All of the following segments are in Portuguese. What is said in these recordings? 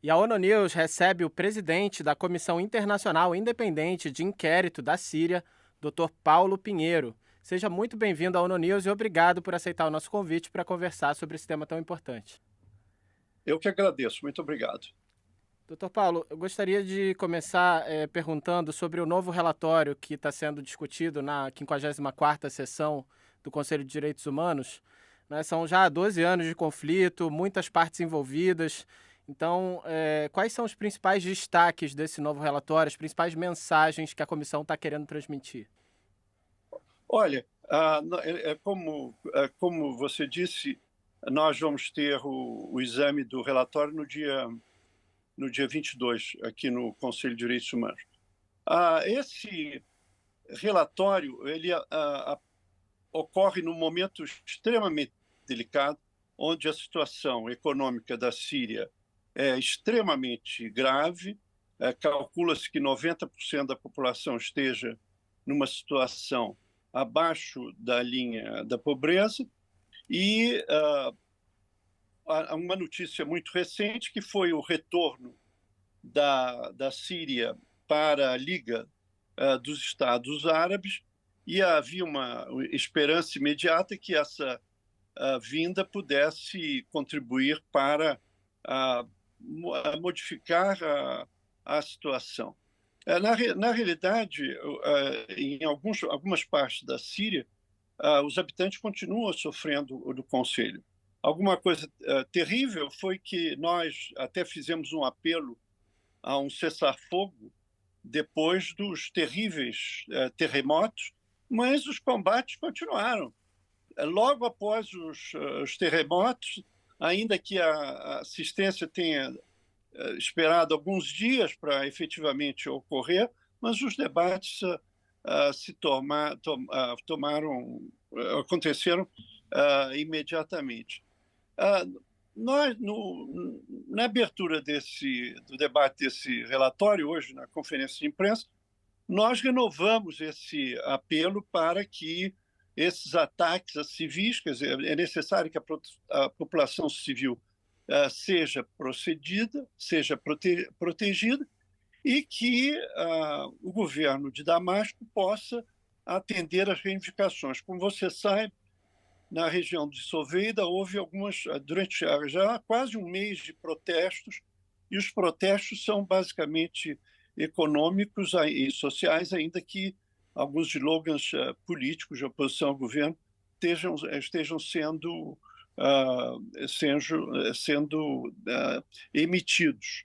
E a ONU News recebe o presidente da Comissão Internacional Independente de Inquérito da Síria, Dr. Paulo Pinheiro. Seja muito bem-vindo à ONU News e obrigado por aceitar o nosso convite para conversar sobre esse tema tão importante. Eu que agradeço, muito obrigado. Dr. Paulo, eu gostaria de começar perguntando sobre o novo relatório que está sendo discutido na 54ª sessão do Conselho de Direitos Humanos. Né? São já 12 anos de conflito, muitas partes envolvidas. Então, quais são os principais destaques desse novo relatório, as principais mensagens que a comissão está querendo transmitir? Olha, como você disse, nós vamos ter o exame do relatório no dia 22, aqui no Conselho de Direitos Humanos. Esse relatório ocorre num momento extremamente delicado, onde a situação econômica da Síria é extremamente grave. Calcula-se que 90% da população esteja numa situação abaixo da linha da pobreza, e há uma notícia muito recente que foi o retorno da Síria para a Liga dos Estados Árabes, e havia uma esperança imediata que essa vinda pudesse contribuir para modificar a situação. Na realidade, em algumas partes da Síria, os habitantes continuam sofrendo do Conselho. Alguma coisa terrível foi que nós até fizemos um apelo a um cessar-fogo depois dos terríveis terremotos, mas os combates continuaram. Logo após os terremotos, ainda que a assistência tenha esperado alguns dias para efetivamente ocorrer, mas os debates aconteceram imediatamente. Nós, na abertura do debate desse relatório, hoje, na conferência de imprensa, nós renovamos esse apelo para que esses ataques a civis, quer dizer, é necessário que a população civil seja protegida, e que o governo de Damasco possa atender às reivindicações. Como você sabe, na região de Soveida houve durante já quase um mês de protestos, e os protestos são basicamente econômicos e sociais, ainda que alguns slogans políticos de oposição ao governo estejam sendo emitidos.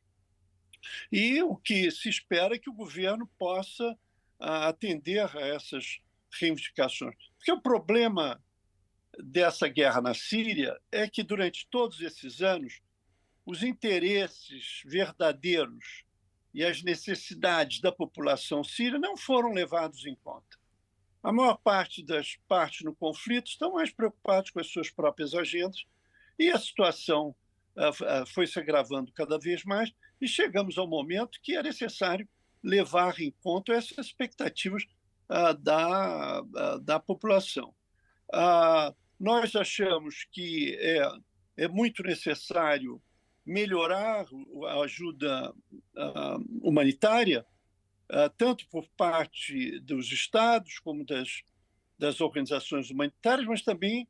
E o que se espera é que o governo possa atender a essas reivindicações. Porque o problema dessa guerra na Síria é que, durante todos esses anos, os interesses verdadeiros e as necessidades da população síria não foram levados em conta. A maior parte das partes no conflito estão mais preocupadas com as suas próprias agendas, e a situação foi se agravando cada vez mais, e chegamos ao momento que é necessário levar em conta essas expectativas da população. Nós achamos que é muito necessário melhorar a ajuda humanitária, tanto por parte dos estados como das organizações humanitárias, mas também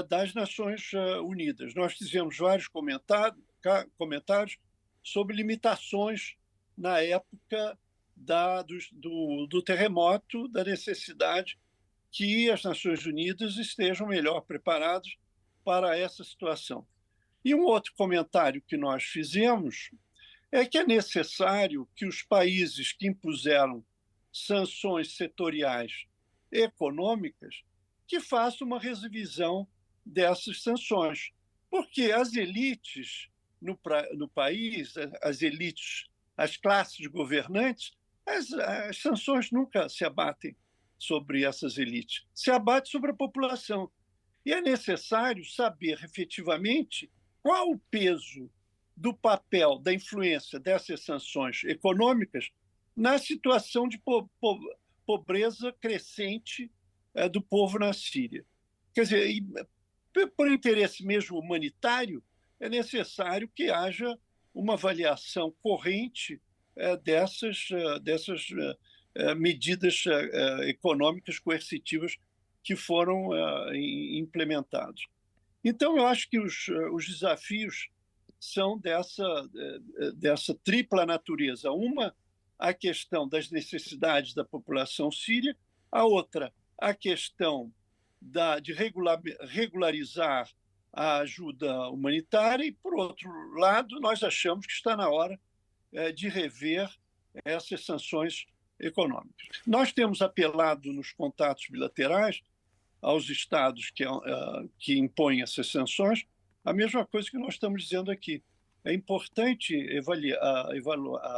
das Nações Unidas. Nós fizemos vários comentários sobre limitações na época do terremoto, da necessidade que as Nações Unidas estejam melhor preparadas para essa situação. E um outro comentário que nós fizemos é que é necessário que os países que impuseram sanções setoriais econômicas que façam uma revisão dessas sanções, porque as elites no país, as elites, as classes governantes, as sanções nunca se abatem sobre essas elites, se abate sobre a população. E é necessário saber efetivamente qual o peso do papel, da influência dessas sanções econômicas na situação de pobreza crescente do povo na Síria. Quer dizer, por interesse mesmo humanitário, é necessário que haja uma avaliação corrente dessas medidas econômicas coercitivas que foram implementadas. Então, eu acho que os desafios são dessa tripla natureza. Uma, a questão das necessidades da população síria, a outra, a questão de regularizar a ajuda humanitária, e, por outro lado, nós achamos que está na hora de rever essas sanções econômicas. Nós temos apelado nos contatos bilaterais aos estados que impõem essas sanções, a mesma coisa que nós estamos dizendo aqui. É importante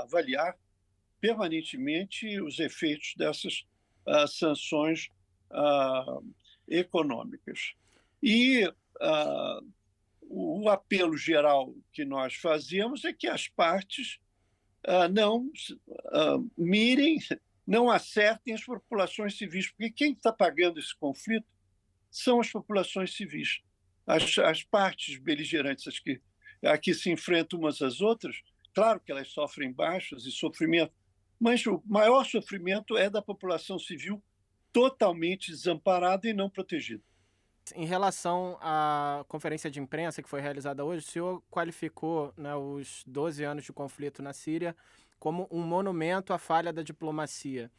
avaliar permanentemente os efeitos dessas sanções econômicas. E o apelo geral que nós fazemos é que as partes não mirem, não acertem as populações civis, porque quem está pagando esse conflito são as populações civis. As partes beligerantes, as que se enfrentam umas às outras, claro que elas sofrem baixas e sofrimento, mas o maior sofrimento é da população civil totalmente desamparada e não protegida. Em relação à conferência de imprensa que foi realizada hoje, o senhor qualificou, né, os 12 anos de conflito na Síria como um monumento à falha da diplomacia,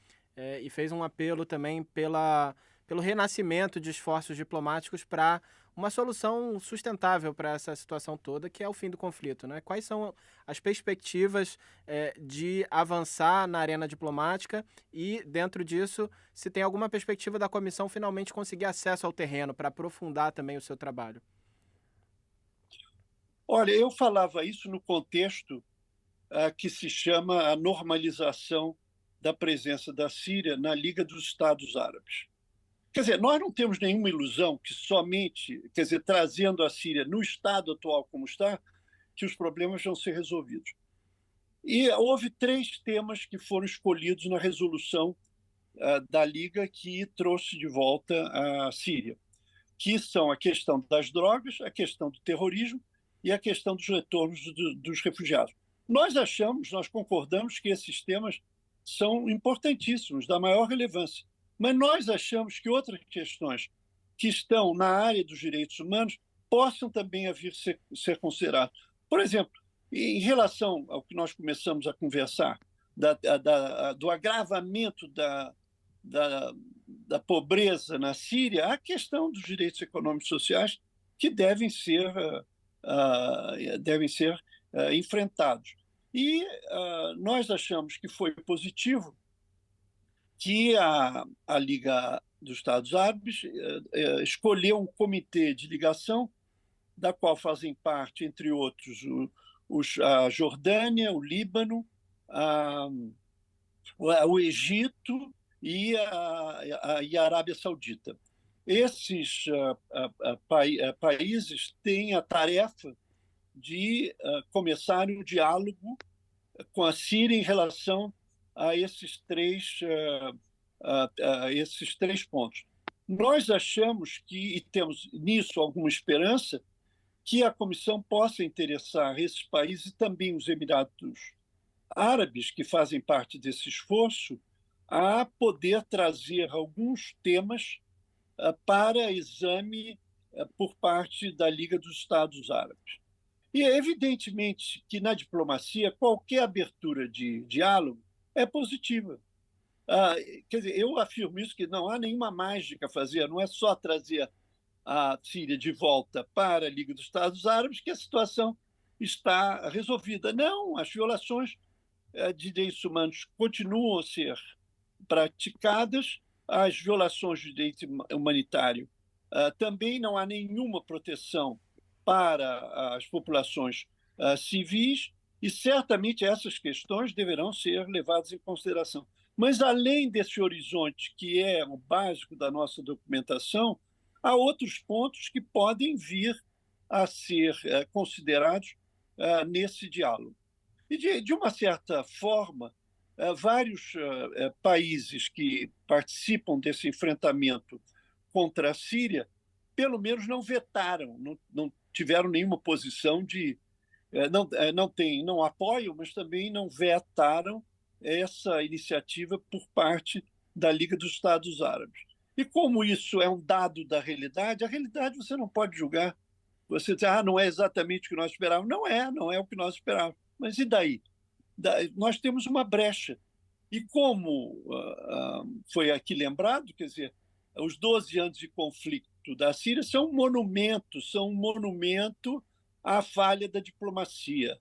e fez um apelo também pelo renascimento de esforços diplomáticos para uma solução sustentável para essa situação toda, que é o fim do conflito, né? Quais são as perspectivas de avançar na arena diplomática e, dentro disso, se tem alguma perspectiva da comissão finalmente conseguir acesso ao terreno para aprofundar também o seu trabalho? Olha, eu falava isso no contexto que se chama a normalização da presença da Síria na Liga dos Estados Árabes. Quer dizer, nós não temos nenhuma ilusão que somente, quer dizer, trazendo a Síria no estado atual como está, que os problemas vão ser resolvidos. E houve 3 temas que foram escolhidos na resolução da Liga que trouxe de volta a Síria, que são a questão das drogas, a questão do terrorismo e a questão dos retornos dos refugiados. Nós concordamos que esses temas são importantíssimos, da maior relevância. Mas nós achamos que outras questões que estão na área dos direitos humanos possam também vir ser consideradas. Por exemplo, em relação ao que nós começamos a conversar, do agravamento da pobreza na Síria, a questão dos direitos econômicos e sociais que devem ser enfrentados. E nós achamos que foi positivo que a Liga dos Estados Árabes escolheu um comitê de ligação, da qual fazem parte, entre outros, a Jordânia, o Líbano, o Egito e a Arábia Saudita. Esses países têm a tarefa de começarem o diálogo com a Síria em relação a esses 3 pontos. Nós achamos que, e temos nisso alguma esperança, que a comissão possa interessar esses países e também os Emirados Árabes, que fazem parte desse esforço, a poder trazer alguns temas para exame por parte da Liga dos Estados Árabes. E é evidentemente que na diplomacia qualquer abertura de diálogo é positiva. Quer dizer, eu afirmo isso, que não há nenhuma mágica a fazer, não é só trazer a Síria de volta para a Liga dos Estados Árabes que a situação está resolvida. Não, as violações de direitos humanos continuam a ser praticadas, as violações de direito humanitário também não há nenhuma proteção para as populações civis, e certamente essas questões deverão ser levadas em consideração. Mas, além desse horizonte, que é o básico da nossa documentação, há outros pontos que podem vir a ser considerados nesse diálogo. E, de uma certa forma, vários países que participam desse enfrentamento contra a Síria, pelo menos não vetaram, não tiveram nenhuma posição de não apoiam, mas também não vetaram essa iniciativa por parte da Liga dos Estados Árabes. E como isso é um dado da realidade, a realidade você não pode julgar. Você diz, não é exatamente o que nós esperávamos. Não é o que nós esperávamos. Mas e daí? Nós temos uma brecha. E como foi aqui lembrado, quer dizer, os 12 anos de conflito da Síria são um monumento à falha da diplomacia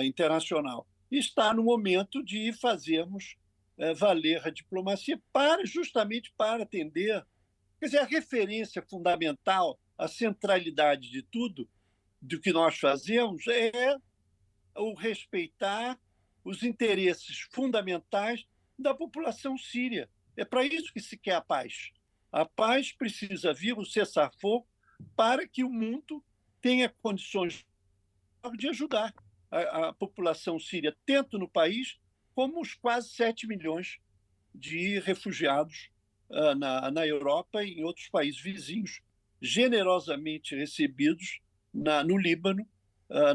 internacional. E está no momento de fazermos valer a diplomacia justamente para atender. Quer dizer, a referência fundamental, a centralidade de tudo, do que nós fazemos, é o respeitar os interesses fundamentais da população síria. É para isso que se quer a paz. A paz precisa vir, o cessar-fogo, para que o mundo tenha condições de ajudar a população síria, tanto no país como os quase 7 milhões de refugiados na Europa e em outros países vizinhos, generosamente recebidos no Líbano,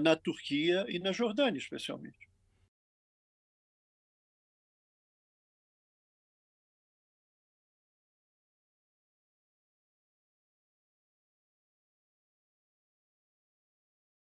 na Turquia e na Jordânia, especialmente.